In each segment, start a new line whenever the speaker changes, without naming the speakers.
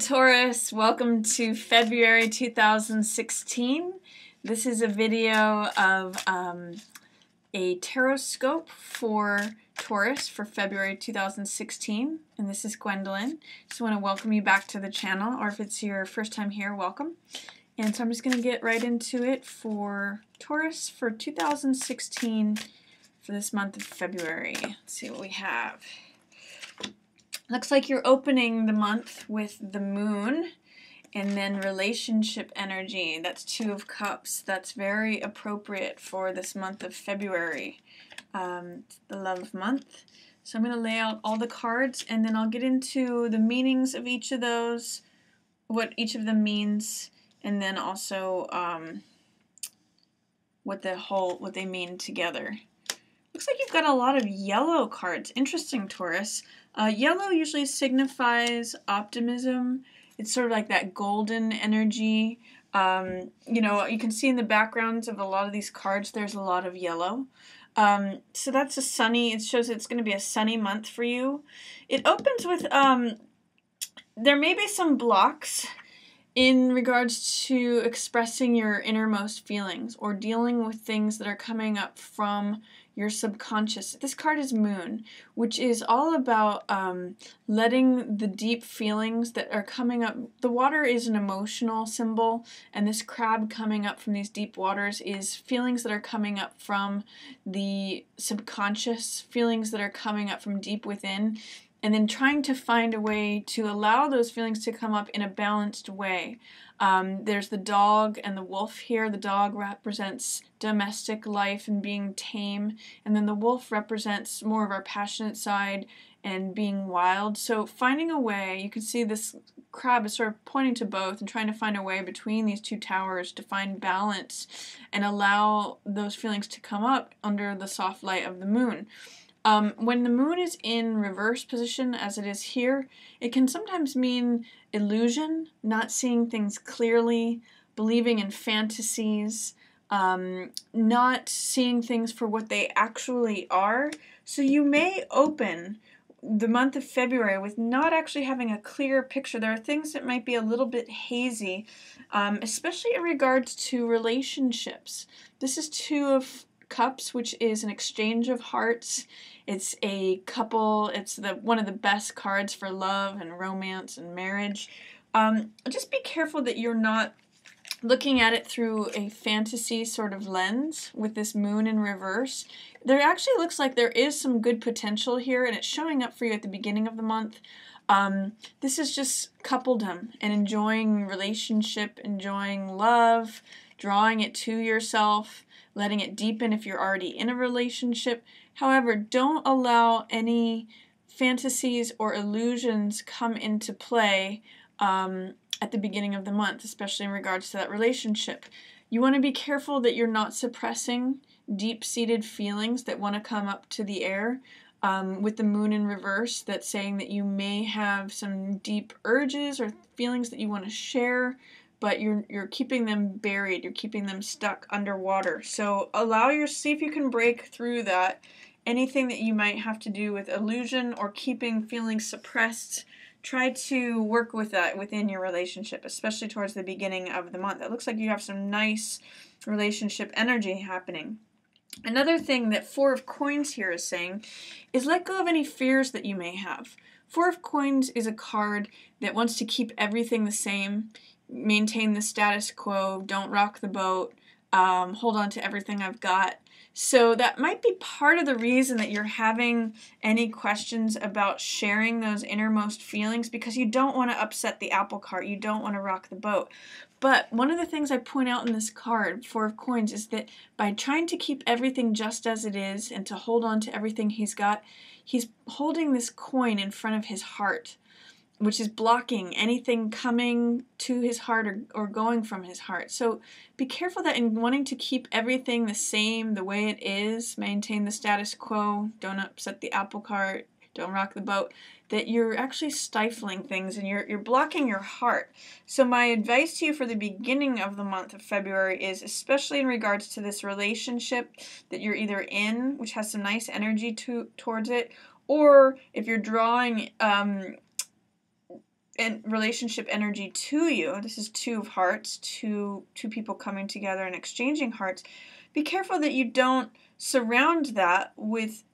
Taurus, welcome to February 2016. This is a video of a Tarotscope for Taurus for February 2016, and this is Gwendolyn. Just want to welcome you back to the channel, or if it's your first time here, welcome. And so I'm just going to get right into it for Taurus for 2016 for this month of February. Let's see what we have. Looks like you're opening the month with the moon and then relationship energy. That's Two of Cups. That's very appropriate for this month of February, the love month. So I'm going to lay out all the cards and then I'll get into the meanings of each of those, what each of them means, and then also what they mean together. Looks like you've got a lot of yellow cards. Interesting, Taurus. Yellow usually signifies optimism. It's sort of like that golden energy. You know, you can see in the backgrounds of a lot of these cards, there's a lot of yellow. So that's a sunny, it shows it's going to be a sunny month for you. It opens with, there may be some blocks in regards to expressing your innermost feelings or dealing with things that are coming up from your subconscious. This card is Moon, which is all about letting the deep feelings that are coming up. The water is an emotional symbol, and this crab coming up from these deep waters is feelings that are coming up from the subconscious, feelings that are coming up from deep within, and then trying to find a way to allow those feelings to come up in a balanced way. There's the dog and the wolf here. The dog represents domestic life and being tame, and then the wolf represents more of our passionate side and being wild. So finding a way, you can see this crab is sort of pointing to both and trying to find a way between these two towers to find balance and allow those feelings to come up under the soft light of the moon. When the moon is in reverse position, as it is here, it can sometimes mean illusion, not seeing things clearly, believing in fantasies, not seeing things for what they actually are. So you may open the month of February with not actually having a clear picture. There are things that might be a little bit hazy, especially in regards to relationships. This is Two of Cups, which is an exchange of hearts. It's a couple. It's one of the best cards for love and romance and marriage. Just be careful that you're not looking at it through a fantasy sort of lens with this moon in reverse. There actually looks like there is some good potential here, and it's showing up for you at the beginning of the month. This is just coupledom and enjoying relationship, enjoying love, drawing it to yourself, letting it deepen if you're already in a relationship. However, don't allow any fantasies or illusions come into play at the beginning of the month, especially in regards to that relationship. You want to be careful that you're not suppressing deep-seated feelings that want to come up to the air. With the moon in reverse, that's saying that you may have some deep urges or feelings that you want to share, but you're keeping them buried, you're keeping them stuck underwater. So see if you can break through that. Anything that you might have to do with illusion or keeping feelings suppressed, try to work with that within your relationship, especially towards the beginning of the month. It looks like you have some nice relationship energy happening. Another thing that Four of Coins here is saying is let go of any fears that you may have. Four of Coins is a card that wants to keep everything the same, maintain the status quo, don't rock the boat, hold on to everything I've got. So that might be part of the reason that you're having any questions about sharing those innermost feelings, because you don't want to upset the apple cart. You don't want to rock the boat. But one of the things I point out in this card, Four of Coins, is that by trying to keep everything just as it is and to hold on to everything he's got, he's holding this coin in front of his heart, which is blocking anything coming to his heart or going from his heart. So be careful that in wanting to keep everything the same, the way it is, maintain the status quo, don't upset the apple cart, don't rock the boat, that you're actually stifling things and you're blocking your heart. So my advice to you for the beginning of the month of February is, especially in regards to this relationship that you're either in, which has some nice energy towards it, or if you're drawing relationship energy to you, this is Two of Hearts, two people coming together and exchanging hearts, be careful that you don't surround that with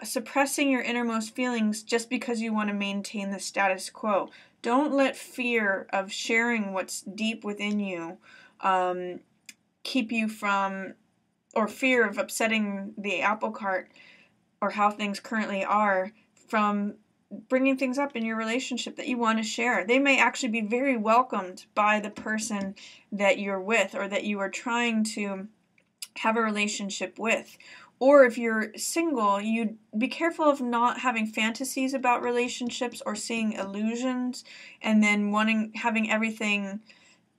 suppressing your innermost feelings just because you want to maintain the status quo. Don't let fear of sharing what's deep within you keep you from, or fear of upsetting the apple cart or how things currently are, from bringing things up in your relationship that you want to share. They may actually be very welcomed by the person that you're with or that you are trying to have a relationship with. Or if you're single, you be careful of not having fantasies about relationships or seeing illusions and then having everything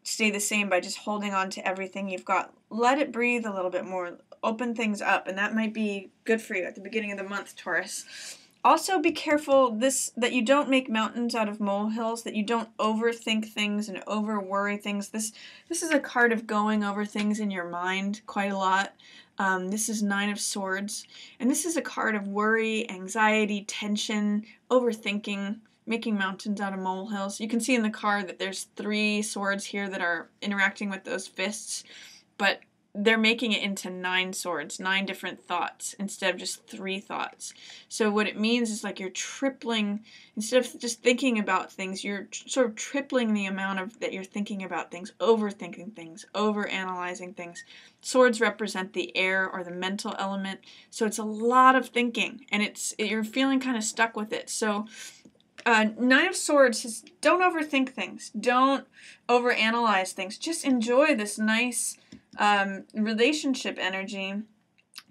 stay the same by just holding on to everything you've got. Let it breathe a little bit more. Open things up, and that might be good for you at the beginning of the month, Taurus. Also, be careful that you don't make mountains out of molehills, that you don't overthink things and over-worry things. This is a card of going over things in your mind quite a lot. This is Nine of Swords, and this is a card of worry, anxiety, tension, overthinking, making mountains out of molehills. You can see in the card that there's 3 swords here that are interacting with those fists, but they're making it into 9 swords, 9 different thoughts instead of just 3 thoughts. So what it means is like you're tripling, instead of just thinking about things, you're sort of tripling the amount of that you're thinking about things, overthinking things, overanalyzing things. Swords represent the air or the mental element, so it's a lot of thinking, and you're feeling kind of stuck with it. So Nine of Swords is, don't overthink things, don't overanalyze things, just enjoy this nice relationship energy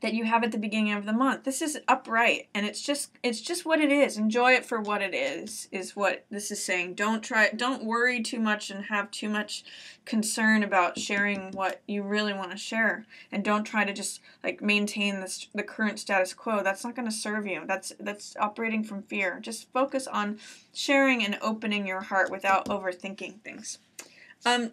that you have at the beginning of the month. This is upright, and it's just what it is. Enjoy it for what it is what this is saying. Don't worry too much and have too much concern about sharing what you really want to share, and don't try to just like maintain the current status quo. That's not going to serve you. That's operating from fear. Just focus on sharing and opening your heart without overthinking things.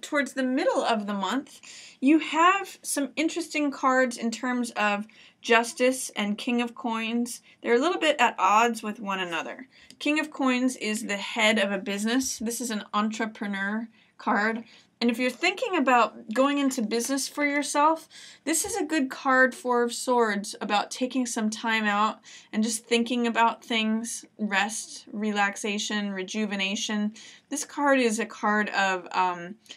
Towards the middle of the month, you have some interesting cards in terms of Justice and King of Coins. They're a little bit at odds with one another. King of Coins is the head of a business. This is an entrepreneur card. And if you're thinking about going into business for yourself, this is a good card, Four of Swords, about taking some time out and just thinking about things, rest, relaxation, rejuvenation. This card is a card of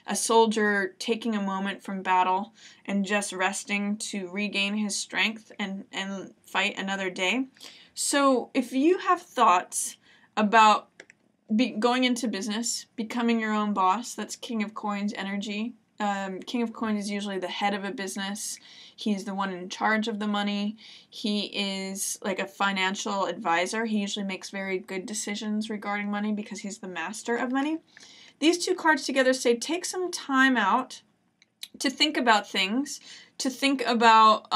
a soldier taking a moment from battle and just resting to regain his strength and fight another day. So if you have thoughts about going into business, becoming your own boss, that's King of Coins energy. King of Coins is usually the head of a business. He's the one in charge of the money. He is like a financial advisor. He usually makes very good decisions regarding money because he's the master of money. These 2 cards together say take some time out to think about things, to think about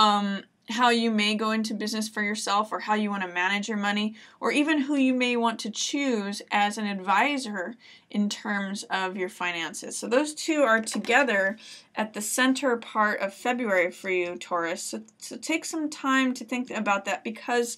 how you may go into business for yourself, or how you want to manage your money, or even who you may want to choose as an advisor in terms of your finances. So those 2 are together at the center part of February for you, Taurus. So take some time to think about that, because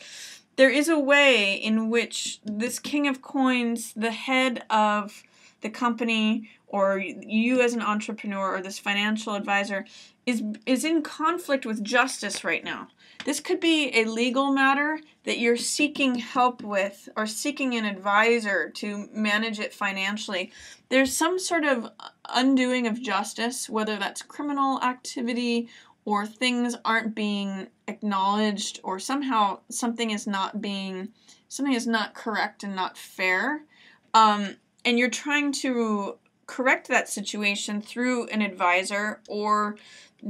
there is a way in which this King of Coins, the head of the company, or you as an entrepreneur or this financial advisor, is in conflict with justice right now. This could be a legal matter that you're seeking help with, or seeking an advisor to manage it financially. There's some sort of undoing of justice, whether that's criminal activity or things aren't being acknowledged, or somehow something is not correct and not fair. And you're trying to correct that situation through an advisor, or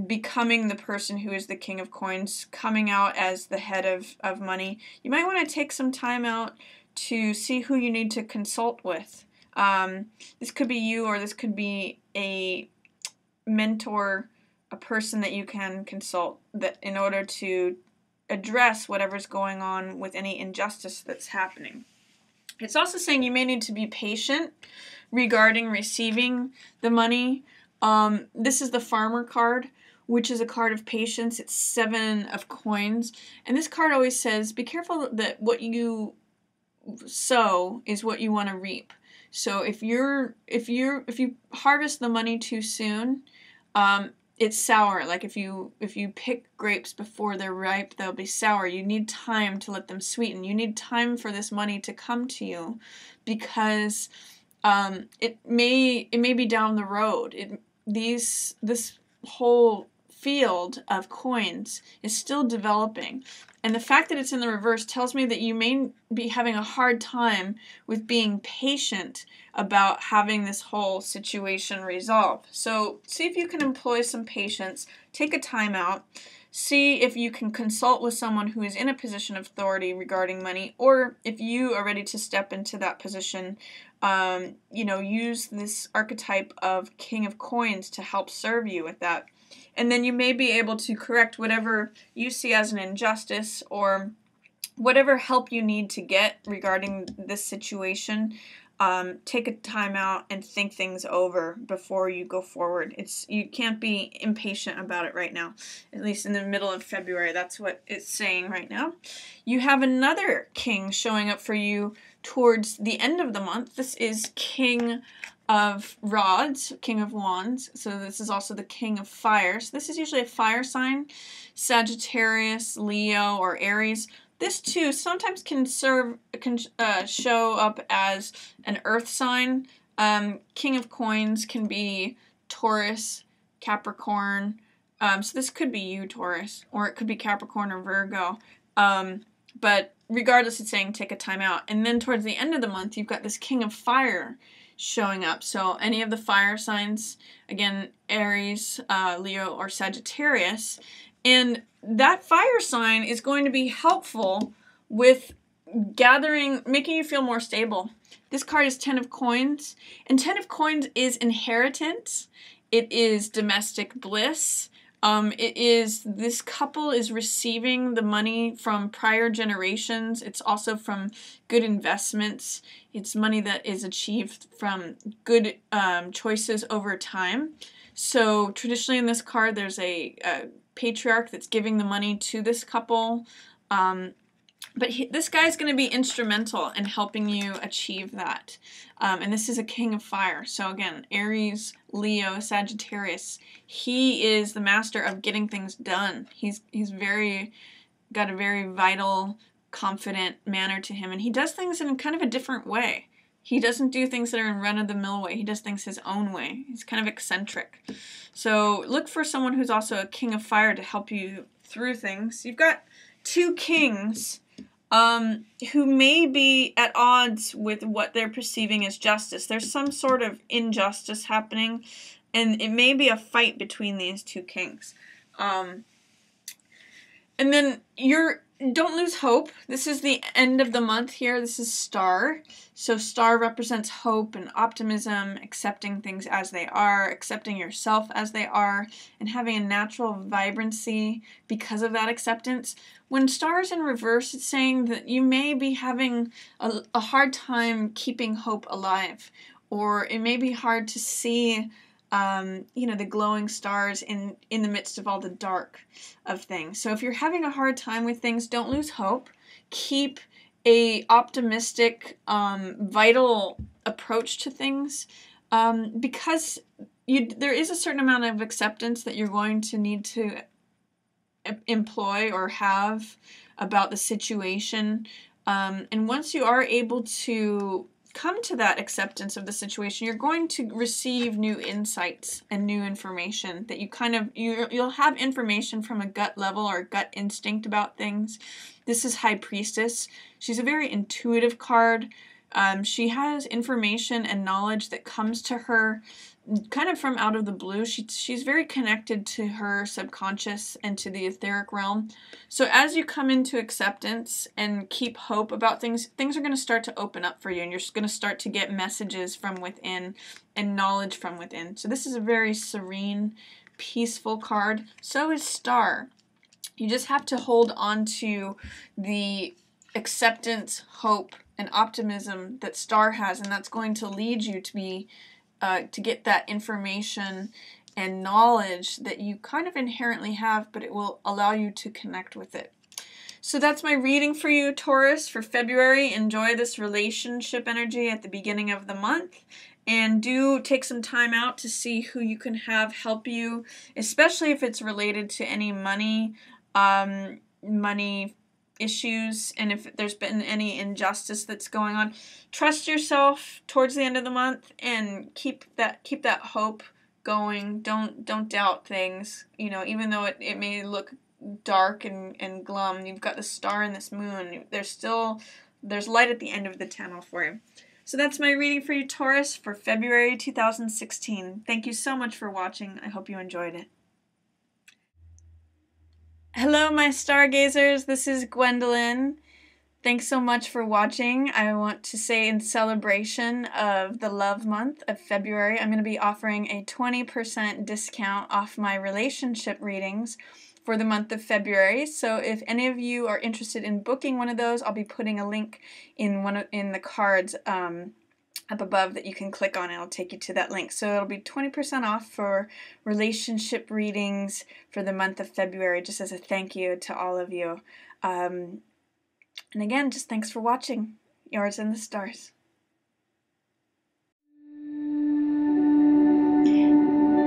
becoming the person who is the King of Coins, coming out as the head of money. You might want to take some time out to see who you need to consult with. This could be you, or this could be a mentor, a person that you can consult that in order to address whatever's going on with any injustice that's happening. It's also saying you may need to be patient regarding receiving the money. This is the Farmer card, which is a card of patience. It's 7 of Coins. And this card always says, be careful that what you sow is what you want to reap. So if you harvest the money too soon, it's sour. Like if you pick grapes before they're ripe, they'll be sour. You need time to let them sweeten. You need time for this money to come to you, because it may be down the road. This whole field of coins is still developing. And the fact that it's in the reverse tells me that you may be having a hard time with being patient about having this whole situation resolved. So see if you can employ some patience, take a time out, see if you can consult with someone who is in a position of authority regarding money, or if you are ready to step into that position, use this archetype of King of Coins to help serve you with that. And then you may be able to correct whatever you see as an injustice, or whatever help you need to get regarding this situation. Take a time out and think things over before you go forward. You can't be impatient about it right now, at least in the middle of February. That's what it's saying right now. You have another king showing up for you towards the end of the month. This is King of Rods, King of Wands. So this is also the King of Fire. So this is usually a fire sign, Sagittarius, Leo, or Aries. This too sometimes can show up as an earth sign. King of Coins can be Taurus, Capricorn. So this could be you, Taurus, or it could be Capricorn or Virgo. But regardless, it's saying take a time out. And then towards the end of the month, you've got this King of Fire showing up. So any of the fire signs, again, Aries, Leo, or Sagittarius. And that fire sign is going to be helpful with making you feel more stable. This card is 10 of Coins, and 10 of Coins is inheritance. It is domestic bliss. This couple is receiving the money from prior generations. It's also from good investments. It's money that is achieved from good choices over time. So traditionally in this card, there's a patriarch that's giving the money to this couple. But this guy's going to be instrumental in helping you achieve that. And this is a King of Fire. So again, Aries, Leo, Sagittarius. He is the master of getting things done. He's got a very vital, confident manner to him. And he does things in kind of a different way. He doesn't do things that are in run-of-the-mill way. He does things his own way. He's kind of eccentric. So look for someone who's also a King of Fire to help you through things. You've got two kings who may be at odds with what they're perceiving as justice. There's some sort of injustice happening, and it may be a fight between these two kings. And then don't lose hope. This is the end of the month here. This is Star. So Star represents hope and optimism, accepting things as they are, accepting yourself as they are, and having a natural vibrancy because of that acceptance. When Star is in reverse, it's saying that you may be having a hard time keeping hope alive, or it may be hard to see the glowing stars in the midst of all the dark of things. So if you're having a hard time with things, don't lose hope. Keep a optimistic, vital approach to things, because there is a certain amount of acceptance that you're going to need to employ or have about the situation. And once you are able to come to that acceptance of the situation, you're going to receive new insights and new information that you'll have information from a gut level or gut instinct about things. This is High Priestess. She's a very intuitive card. She has information and knowledge that comes to her kind of from out of the blue. She's very connected to her subconscious and to the etheric realm. So as you come into acceptance and keep hope about things are going to start to open up for you, and you're just going to start to get messages from within and knowledge from within. So this is a very serene, peaceful card. So is Star. You just have to hold on to the acceptance, hope, and optimism that Star has, and that's going to lead you to get that information and knowledge that you kind of inherently have, but it will allow you to connect with it. So that's my reading for you, Taurus, for February. Enjoy this relationship energy at the beginning of the month. And do take some time out to see who you can have help you, especially if it's related to any money issues, and if there's been any injustice that's going on. Trust yourself towards the end of the month and keep that hope going. Don't doubt things. You know, even though it may look dark and glum, you've got the star and this moon. There's light at the end of the tunnel for you. So that's my reading for you, Taurus, for February 2016. Thank you so much for watching. I hope you enjoyed it. Hello, my stargazers. This is Gwendolyn. Thanks so much for watching. I want to say, in celebration of the love month of February, I'm going to be offering a 20% discount off my relationship readings for the month of February. So if any of you are interested in booking one of those, I'll be putting a link in the cards up above that you can click on. It'll take you to that link. So it'll be 20% off for relationship readings for the month of February, just as a thank you to all of you. And again, just thanks for watching. Yours in the stars.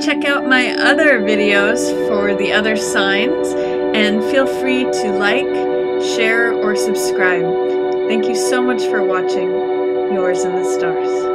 Check out my other videos for the other signs, and feel free to like, share, or subscribe. Thank you so much for watching. Yours in the stars.